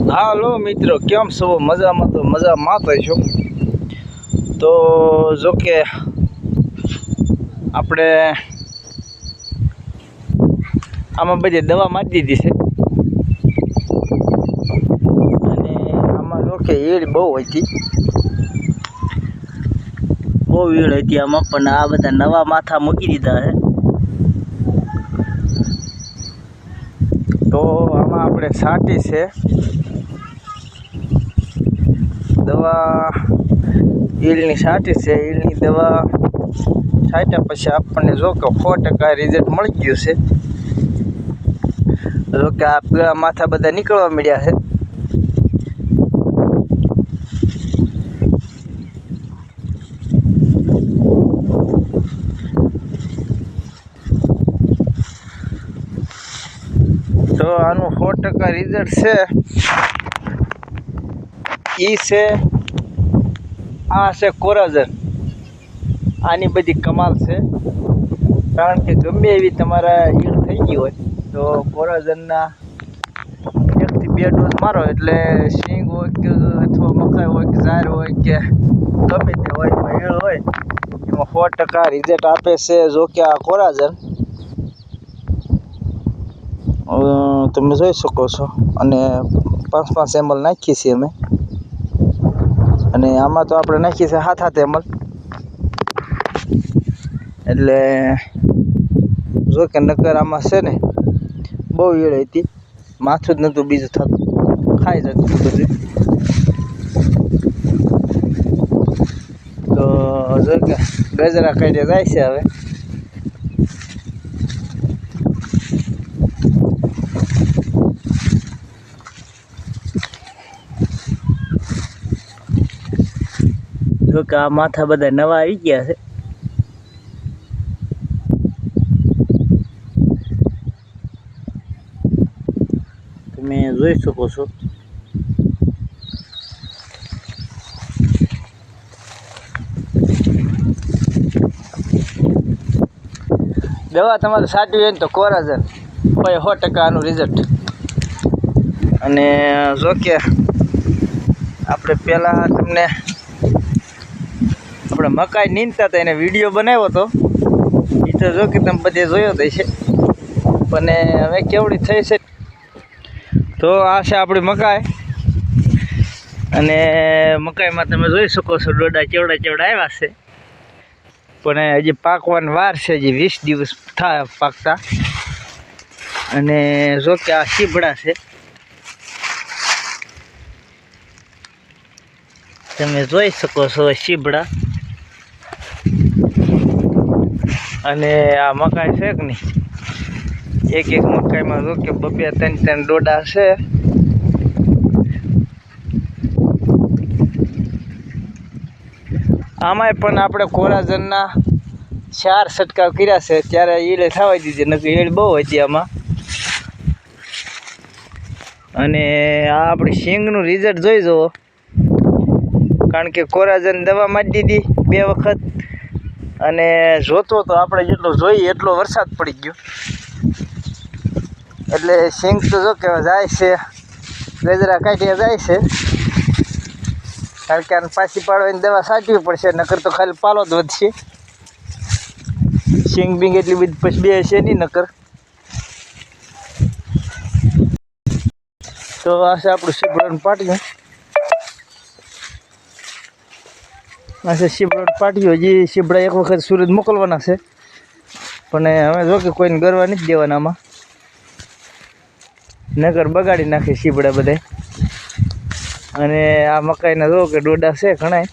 હાલો મિત્રો, કેમ છો? મજામાં? તો મજામાં તો છો. તો જો કે આપણે આમાં બધી દવા મારી દીધી છે અને આમાં જો કે ઈડ બહુ હતી, આમાં પણ આ બધા નવા માથા મૂકી દીધા છે. તો આમાં આપણે છાંટી છે દવા, ઈલની છાંટી છે. ઈલની દવા છાંટ્યા પછી આપણને જો કે 100% રિઝલ્ટ મળી ગયું છે. જો કે આ પીળા માથા બધા નીકળવા મળ્યા છે. તો આનું 100% રિઝલ્ટ છે ઈ છે, આ છે કોરાજન. આની બધી કમાલ છે, કારણ કે ગમે એવી તમારા ઈડ થઈ ગઈ હોય તો કોરાજનના 1 થી 2 ડોઝ મારો એટલે સિંગ હોય કે અથવા મકાઈ હોય કે ઝાર હોય કે ગમે તે હોય એમાં ઈડ હોય એમાં 100% રિઝલ્ટ આપે છે. જો કે આ કોરાજન તમે જોઈ શકો છો, અને 5 ml નાખીએ છીએ અમે, અને આમાં તો આપણે નાખીએ છીએ 7 ml. એટલે જો કે નકર આમાં છે ને બહુ ઈડ હતી, માથું જ નહોતું બીજું થતું, ખાઈ જતું બધું. તો જો કે ગજરા કાઢી જાય છે હવે. જો કે આ માથા બધા નવા આવી ગયા છે. તમે જોઈ શકો છો. દવા તમારે સાચવી હોય ને તો કોરાજન હોય 100% આનું રિઝલ્ટ. અને જો કે આપણે પહેલાં તમને આપણે મકાઈ નીંદતા હતા એને વિડીયો બનાવ્યો હતો, એ તો જો કે તમે બધે જોયો જ છે. પણ હવે કેવડી થઈ છે તો આ છે આપણી મકાઈ, અને મકાઈમાં તમે જોઈ શકો છો ડોડા કેવડા આવ્યા છે. પણ હજી પાકવાની વાર છે, હજી 20 દિવસ થાય પાકતા. અને જો કે આ શીભડા છે, તમે જોઈ શકો છો શીભડા. અને આ મકાઈ છે કે નહીં, એક મકાઈમાં જો કે 2-3 ડોડા છે. આમાંય પણ આપણે કોરાજનના 4 છંટકાવ કર્યા છે, ત્યારે ઈડ થવા દીધી, નકર ઈડ બહુ હતી આમાં. અને આ આપણી સિંગનું રિઝલ્ટ જોઈ જુઓ, કારણ કે કોરાજન દવા મારી દીધી 2 વખત, અને જોતો તો આપણે જેટલો જોઈએ એટલો વરસાદ પડી ગયો, એટલે સિંગ તો જો કે જાય છે, ગજરા કાઢ્યા જાય છે. કારણ કે આને પાછી પાડવાની દવા સાચવી પડશે, નકર તો ખાલી પાલો જ વધશે. સિંગ બીંગ એટલી બધી પછી બે છે નહીં નકર. તો આ છે આપણું શીભડાનું પાટિયું. આ છે શીભડાનું પાટિયું. હજી શીભડા એક વખત સુરત મોકલવાના છે, પણ હવે જો કે કોઈને ગરવા નથી દેવાના આમાં, નગર બગાડી નાખે શીભડા બધા. અને આ મકાઈના જો કે ડોડા છે ઘણા.